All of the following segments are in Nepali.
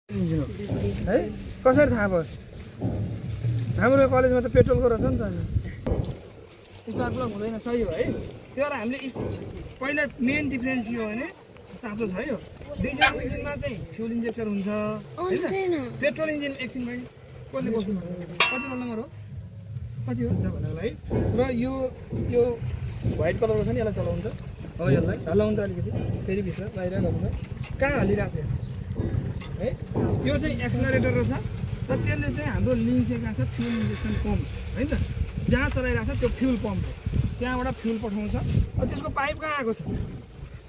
इन्जिन हो है कसरी थाहा भयो हाम्रो कलेजमा त पेट्रोलको रहेछ नि त स्पार्क प्लग हुँदैन सही हो है त्यो हामीले पहिला मेन डिफरेन्स के हो भने तातो छ है यो डिजल इन्जिनमा चाहिँ फ्युल इन्जेक्टर हुन्छ हैन पेट्रोल इन्जिन एकछिन भाइ कसले बस्नु कति रोल नम्बर हो कति हो भन्नलाई र यो व्हाइट कलरको छ नि यसलाई चलाउँछ हो यसलाई हल्लाउँछ अलिकति फेरि भित्र बाहिर गर्नु कहाँ हालिरहेको छ है यो चाहिँ एक्सलरेटर रहेछ र त्यसले चाहिँ हाम्रो लिङ्क चाहिँ कहाँ छ फ्युल इन्जेक्सन पम्प है त जहाँ चलाइरहेको छ त्यो फ्युल पम्प हो त्यहाँबाट फ्युल पठाउँछ अनि त्यसको पाइप कहाँ आएको छ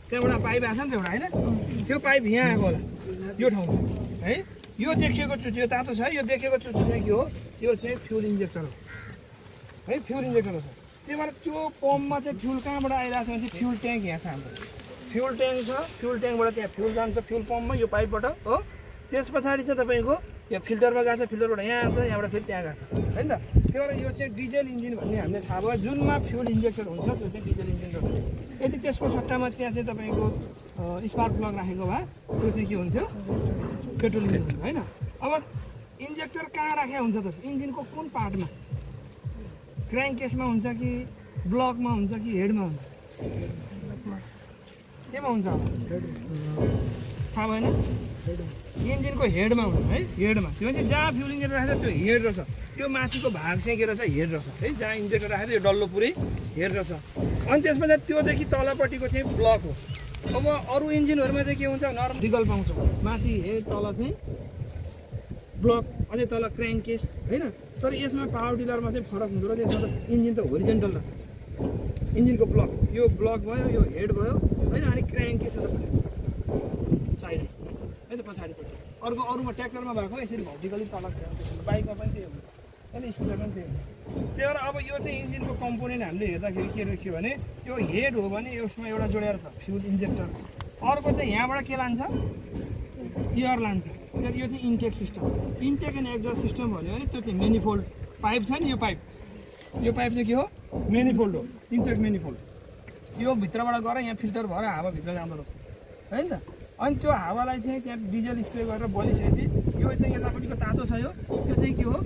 त्यहाँबाट पाइप आएको छ नि त एउटा होइन त्यो पाइप यहाँ आएको होला त्यो ठाउँमा है यो देखिएको चुच्चो यो तातो छ यो देखेको चुच्चो चाहिँ के हो यो चाहिँ फ्युल इन्जेक्टर हो है फ्युल इन्जेक्टर रहेछ त्यही भएर त्यो पम्पमा चाहिँ फ्युल कहाँबाट आइरहेको छ भने चाहिँ फ्युल ट्याङ्क यहाँ छ हाम्रो फ्युल ट्याङ्क छ फ्युल ट्याङ्कबाट त्यहाँ फ्युल जान्छ फ्युल पम्पमा यो पाइपबाट हो त्यस पछाडि चाहिँ तपाईँको यो फिल्टरमा गएको छ फिल्टरबाट यहाँ आउँछ यहाँबाट फेरि त्यहाँ गएको छ होइन त त्यही भएर यो चाहिँ डिजल इन्जिन भन्ने हामीले थाहा भयो जुनमा फ्युल इन्जेक्टर हुन्छ त्यो चाहिँ डिजल इन्जिन रहेछ यदि त्यसको सट्टामा त्यहाँ चाहिँ तपाईँको स्पार्क प्लग राखेको भए त्यो चाहिँ के हुन्थ्यो पेट्रोल इन्जिन हुन्थ्यो होइन अब इन्जेक्टर कहाँ राखेको हुन्छ त इन्जिनको कुन पार्टमा क्र्याङ्क केसमा हुन्छ कि ब्लकमा हुन्छ कि हेडमा हुन्छ केमा हुन्छ थाहा भएन इन्जिनको हेडमा हुन्छ है हेडमा त्यो चाहिँ जहाँ फ्युल इन्जेक्टर राखेको छ त्यो हेड रहेछ त्यो माथिको भाग चाहिँ के रहेछ हेड रहेछ है जहाँ इन्जेक्टर राखेको यो डल्लो पुरै हेड रहेछ अनि त्यस पछाडि त्योदेखि तलपट्टिको चाहिँ ब्लक हो अब अरू इन्जिनहरूमा चाहिँ के हुन्छ नर्मल रिगल पाउँछ माथि हेड तल चाहिँ ब्लक अझै तल क्र्याङ्क केस होइन तर यसमा पावर टिलरमा चाहिँ फरक हुँदो रहेछ यसमा त इन्जिन त होरिजेन्टल रहेछ इन्जिनको ब्लक यो ब्लक भयो यो हेड भयो होइन अनि क्र्याङ्क केस साइड है त पछाडिपट्टि अर्को अरूमा ट्र्याक्टरमा भएको यसरी भर्टिकली तल बाइकमा पनि त्यही हुन्छ होइन स्कुटरमा पनि त्यही हुन्छ त्यही भएर अब यो चाहिँ इन्जिनको कम्पोनेन्ट हामीले हेर्दाखेरि के रह्यो भने यो हेड हो भने यसमा एउटा जोडेर छ फ्युल इन्जेक्टर अर्को चाहिँ यहाँबाट के लान्छ एयर लान्छ यो चाहिँ intake system intake and exhaust system भन्यो भने त्यो चाहिँ मेनिफोल्ड पाइप छ नि यो पाइप चाहिँ के हो मेनिफोल्ड हो इन्टेक मेनिफोल्ड यो भित्रबाट गएर यहाँ फिल्टर भएर हावा भित्र जाँदो रहेछ होइन त अनि त्यो हावालाई चाहिँ त्यहाँ डिजल स्प्रे गरेर बलिसकेपछि यो चाहिँ यतापट्टिको तातो छ यो त्यो चाहिँ के हो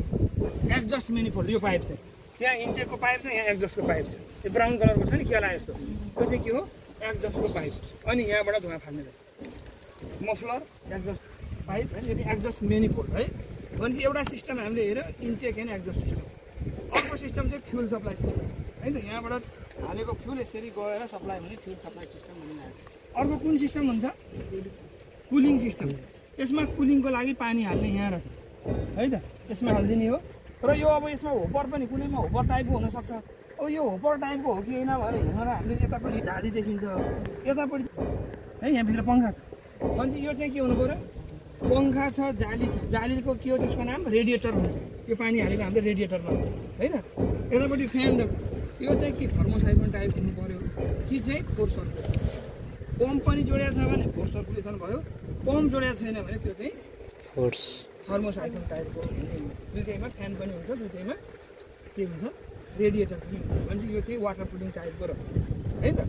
एक्जस्ट मेनिफोल्ड यो पाइप चाहिँ त्यहाँ इन्टेकको पाइप छ यहाँ एक्जस्टको पाइप छ त्यो ब्राउन कलरको छ नि केला यस्तो त्यो चाहिँ के हो एक्जस्टको पाइप अनि यहाँबाट धुवा फाल्ने रहेछ मफलर एक्जस्ट पाइप होइन यो चाहिँ एक्जस्ट मेनिफोल्ड है भनेपछि एउटा सिस्टम हामीले हेऱ्यो इन्टेक एन्ड एक्जस्ट सिस्टम अर्को सिस्टम चाहिँ फ्युल सप्लाई सिस्टम होइन यहाँबाट हालेको फ्युल यसरी गएर सप्लाई हुने फ्युल सप्लाई सिस्टम भन्ने अर्को कुन सिस्टम हुन्छ कुलिङ सिस्टम यसमा कुलिङको लागि पानी हाल्ने यहाँ रहेछ है त यसमा हालिदिने हो र यो अब यसमा होपर पनि कुनैमा होपर टाइपको हुनसक्छ अब यो होपर टाइपको हो कि होइन भनेर हेर्न हामीले यतापट्टि झाडी देखिन्छ यतापट्टि है यहाँभित्र पङ्खा छ अनि यो चाहिँ के हुनु पऱ्यो पङ्खा छ जालीको के हो त्यसको नाम रेडिएटर हुन्छ यो पानी हालेको हामीले रेडिएटरमा हुन्छ होइन यतापट्टि फ्यान रहेछ यो चाहिँ के थर्मोसाइफन टाइप हुनु पऱ्यो कि चाहिँ फोर सर्कुलेसन पम्प पनि जोडिएको छ भने फोर सर्कुलेसन भयो पम्प जोडिएको छैन भने त्यो चाहिँ फोर्स थर्मोसाइफन टाइपको दुईटैमा फ्यान पनि हुन्छ दुईटैमा के हुन्छ रेडिएटर पनि हुन्छ भने यो चाहिँ वाटर पुलिङ टाइपको रहेछ है त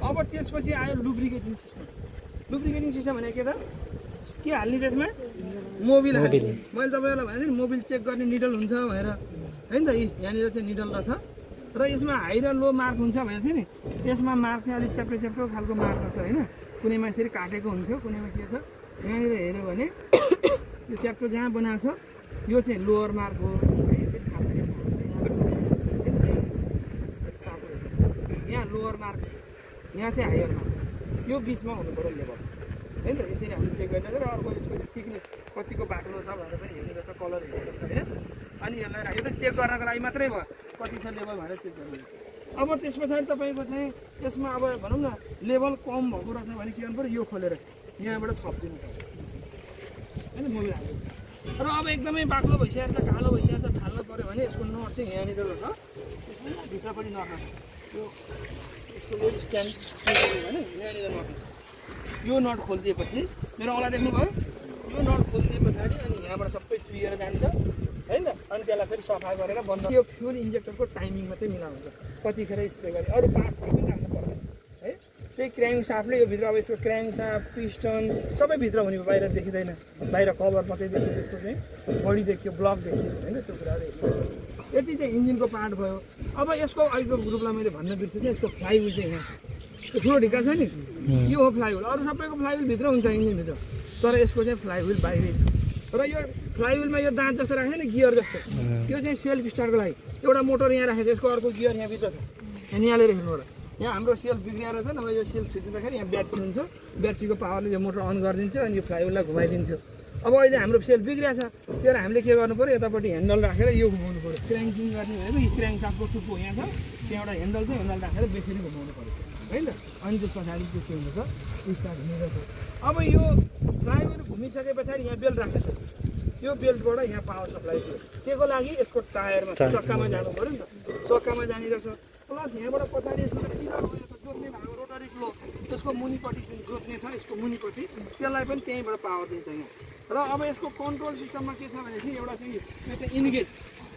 अब त्यसपछि आयो लुब्रिकेटिङ सिस्टम भनेको के त के हाल्ने त्यसमा मोबिल हाल्ने मैले तपाईँलाई भनेको थिएँ मोबिल चेक गर्ने निडल हुन्छ भनेर होइन त यहाँनिर चाहिँ निडल रहेछ र यसमा हाई र लो मार्क हुन्छ भनेको थियो नि यसमा मार्क चाहिँ अलिक च्याप्टो खालको मार्क रहेछ होइन कुनैमा यसरी काटेको हुन्थ्यो कुनैमा के छ यहाँनिर हेऱ्यो भने यो च्याप्टो जहाँ बनाएको छ यो चाहिँ लोवर मार्क हो यहाँ लोवर मार्क यहाँ चाहिँ हायर मार्क यो बिचमा हुनु पऱ्यो लेभल होइन त यसरी हामीले चेक गर्ने र अर्को यसको थिकनेस कतिको बाक्लो छ भनेर पनि हेर्नु रहेछ कलर हेर्नु रहेछ होइन अनि यसलाई यो त चेक गर्नको लागि मात्रै भयो कति छ लेभल भनेर चेक गर्नु अब त्यस पछाडि तपाईँको चाहिँ यसमा अब भनौँ न लेभल कम भएको रहेछ भने के गर्नु पऱ्यो यो खोलेर यहाँबाट थपिदिनु पर्यो होइन मोबिल हाल्नु र अब एकदमै बाक्लो भइसकेको छ कालो भइसकेको छ फाल्नु पऱ्यो भने यसको नट चाहिँ यहाँनिर रहेछ त्यसमा भित्रपट्टि नट रहेछ यो यसको स्क्यान भने यहाँनिर नट यो नट खोलिदिएपछि मेरो औँला देख्नुभयो यो नट खोलिदिए पछाडि अनि यहाँबाट सबै चुहिएर जान्छ होइन अनि त्यसलाई फेरि सफा गरेर बन्द यो फ्युल इन्जेक्टरको टाइमिङ मात्रै मिलाउनु हुन्छ कतिखेर स्प्रे गर्ने अरू पार्ट्सहरू पनि राख्नु पर्दैन है त्यही क्र्याङ्क साफ्टले यो भित्र अब यसको क्र्याङ्क साफ्ट पिस्टन सबै भित्र हुने बाहिर देखिँदैन बाहिर कभर मात्रै देखियो त्यसको चाहिँ बडी देखियो ब्लक देखियो होइन त्यो कुराहरू यति चाहिँ इन्जिनको पार्ट भयो अब यसको अहिलेको ग्रुपलाई मैले भन्न बिर्सेँ चाहिँ यसको फ्लाइहुल चाहिँ यहाँ छ त्यो ठुलो ढिक्का छ नि यो हो फ्लाइहुल अरू सबैको फ्लाइहुल भित्र हुन्छ इन्जिनभित्र तर यसको चाहिँ फ्लाइहुल बाहिरै छ र यो फ्लाइहुलमा यो दाँत जस्तो राखेको नि गियर जस्तो त्यो चाहिँ सेल्फ स्टार्टको लागि एउटा मोटर यहाँ राखेको छ यसको अर्को गियर यहाँभित्र छ यहाँ निहालेर हेर्नुबाट यहाँ हाम्रो सेल्फ बिग्रिएर छ नभए यो सेल्फ छिर्दाखेरि यहाँ ब्याट्री हुन्छ ब्याट्रीको पावरले यो मोटर अन गरिदिन्छ अनि यो फ्लाइहुललाई घुमाइदिन्थ्यो अब अहिले हाम्रो सेल्फ बिग्रिया छ त्यही भएर हामीले के गर्नु पऱ्यो यतापट्टि ह्यान्डल राखेर यो घुमाउनु पऱ्यो क्र्याङ्किङ गर्ने भनेको यो क्र्याङ्क चापको टुप्पो यहाँ छ त्यहाँ एउटा ह्यान्डल छ ह्यान्डल राखेर बेसरी घुमाउनु पऱ्यो है त अनि त्यस पछाडि त्यो के हुन्छ स्टार्ट हुने रहेछ अब यो फ्लाइहुल घुमिसके पछाडि यहाँ बेल्ट राखेको छ यो बेल्टबाट यहाँ पावर सप्लाई थियो त्यसको लागि यसको टायरमा चक्कामा जानु पऱ्यो नि त चक्कामा जानिरहेछ प्लस यहाँबाट पछाडि यसको जोड्ने भएको रोटरी फ्लो त्यसको मुनिपट्टि जुन जोड्ने छ यसको मुनिपट्टि त्यसलाई पनि त्यहीँबाट पावर दिन्छ यहाँ र अब यसको कन्ट्रोल सिस्टममा के छ भनेपछि एउटा चाहिँ यो चाहिँ इन्गेज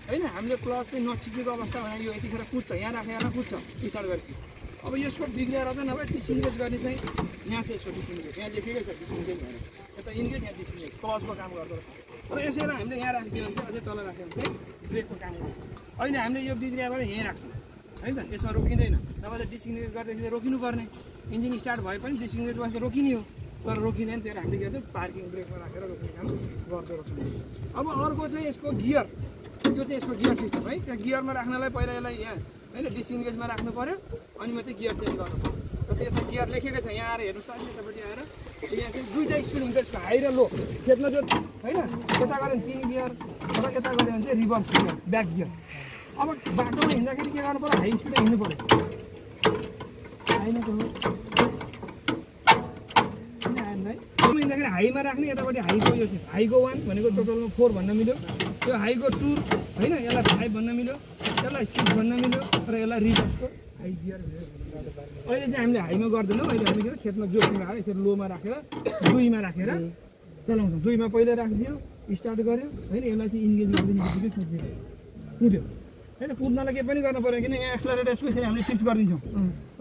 होइन हामीले क्लच चाहिँ नछिकेको अवस्था भने यो यतिखेर कुद्छ यहाँ राखेर कुद्छ स्टार्ट गरेपछि अब यसको बिग्रिएर त नभए डिसइन्गेज गर्ने चाहिँ यहाँ चाहिँ यसको डिसइन्गेज यहाँ लेखेकै छ डिसइन्गेज भनेर यता इन्गेज यहाँ डिसइन्गेज क्लचको काम गर्दो रहेछ र यसरी हामीले यहाँ राखिदियो भने चाहिँ अझै तल राख्यो भने चाहिँ ब्रेकको काम गर्छ अहिले हामीले यो बिग्रियाबाट यहीँ राख्छौँ है त यसमा रोकिँदैन नभए त डिसइन्गेज गर्दाखेरि रोकिनुपर्ने इन्जिन स्टार्ट भए पनि डिसइन्गेज भए रोकिने हो तर रोकिँदैन त्यही हामीले के गर्छौँ पार्किङ ब्रेकमा राखेर रोक्ने काम गर्दो रहेछ अब अर्को चाहिँ यसको गियर यो चाहिँ यसको गियर सिस्टम है त्यो गियरमा राख्नलाई पहिला यसलाई यहाँ होइन डिसइन्गेजमा राख्नु पऱ्यो अनि मात्रै गियर चेन्ज गर्नु पऱ्यो र त्यो यता गियर लेखेकै छ यहाँ आएर हेर्नुहोस् त यतापट्टि आएर यहाँ चाहिँ दुईवटा स्पिड हुन्छ यसको हाई र लो खेतमा जो होइन यता गऱ्यो भने 3 गियर र यता गऱ्यो भने चाहिँ रिभर्स गियर ब्याक गियर अब बाटोमा हिँड्दाखेरि के गर्नु पऱ्यो हाई स्पिडमा हिँड्नु पऱ्यो हिँड्दाखेरि हाईमा राख्ने यतापट्टि हाईको यो हाईको 1 भनेको टोटलमा 4 भन्न मिल्यो यो हाईको 2 होइन यसलाई 5 भन्न मिल्यो यसलाई 6 भन्न मिल्यो र यसलाई रिभर्सको हाई गियर अहिले चाहिँ हामीले हाईमा गर्दैनौँ अहिले हामी खेतमा जोड्नु आयो यसरी लोमा राखेर 2मा राखेर चलाउँछौँ 2मा पहिला राखिदियो स्टार्ट गर्यो होइन यसलाई चाहिँ इन्गेज गरिदिनु कुद्यो होइन कुद्नलाई के पनि गर्नु पऱ्यो किन यहाँ एक्सलरेटर यसरी हामीले फिक्स गरिदिन्छौँ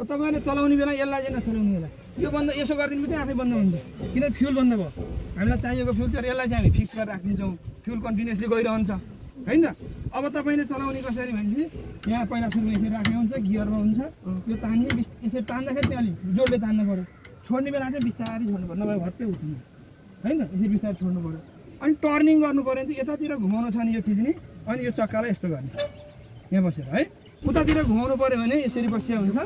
तपाईँहरूले चलाउने बेला यसलाई चाहिँ नचलाउने बेला यो बन्द यसो गरिदिनु पनि आफै बन्द हुन्छ किन फ्युल बन्द भयो हामीलाई चाहिएको फ्युल तर यसलाई चाहिँ हामी फिक्स गरेर राखिदिन्छौँ फ्युल कन्टिन्युसली गइरहन्छ होइन अब तपाईँले चलाउने कसरी भनेपछि यहाँ पहिला सुरुमा यसरी राखेको हुन्छ गियरमा हुन्छ यो तान्ने यसरी तान्दाखेरि चाहिँ अलिक जोडले तान्नु पऱ्यो छोड्ने बेला चाहिँ बिस्तारै छोड्नु पऱ्यो नभए भट्टै उठ्नु होइन यसरी बिस्तारै छोड्नु पऱ्यो अनि टर्निङ गर्नु पऱ्यो भने चाहिँ यतातिर घुमाउनु छ नि यो थिच्ने अनि यो चक्कालाई यस्तो गर्ने यहाँ बसेर है उतातिर घुमाउनु पऱ्यो भने यसरी बसिया हुन्छ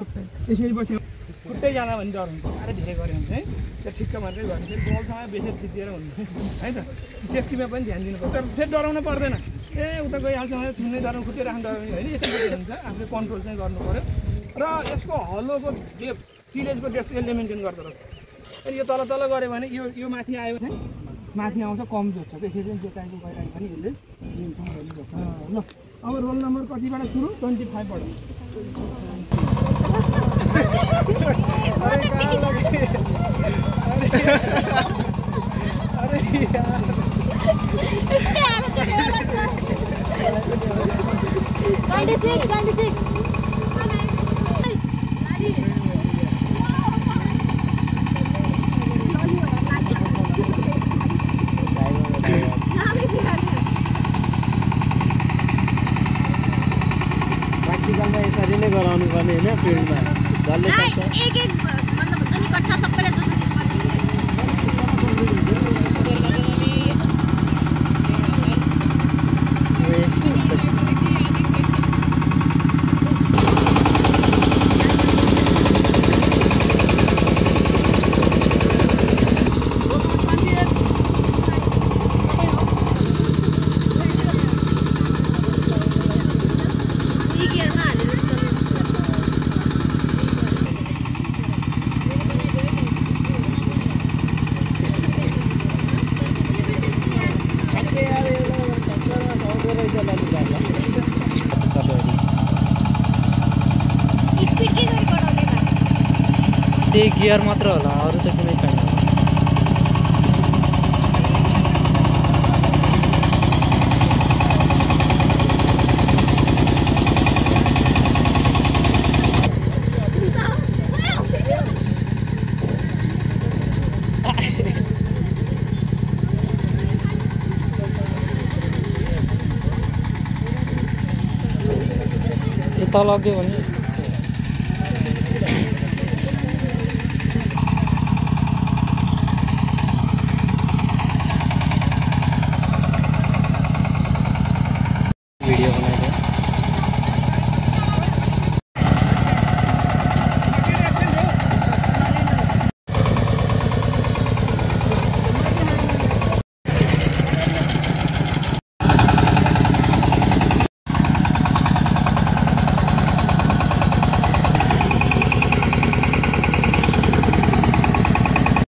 यसरी बस्यो खुट्टै जान भने डर हुन्छ साह्रै धेरै गऱ्यो भने चाहिँ त्यो ठिक्क मात्रै गर्ने फेरि बलसँग बेसी थिचिएर हुन्छ है त सेफ्टीमा पनि ध्यान दिनु पर्छ तर फेरि डराउनु पर्दैन ए उता गइहाल्छ भने छुनै डराउनु खुट्टै राख्नु डराउने होइन यति हुन्छ आफूले कन्ट्रोल चाहिँ गर्नु पऱ्यो र यसको हलोको डेप्थ टिलेजको डेप्थ यसले मेन्टेन गर्दो रहेछ अनि यो तल तल गऱ्यो भने यो माथि आयो भने माथि आउँछ कम जोड्छ त्यसरी चाहिँ जोताएको गइरहेको पनि यसले ल अब रोल नम्बर कतिबाट सुरु 25 बाट यसरी नै गराउनु पर्ने होइन फिल्डमा जसले एक एक मतलब हुन्छ नि कट्ठा सबैले त्यही गियर मात्र होला अरू त कुनै छैन तल लग्यो भने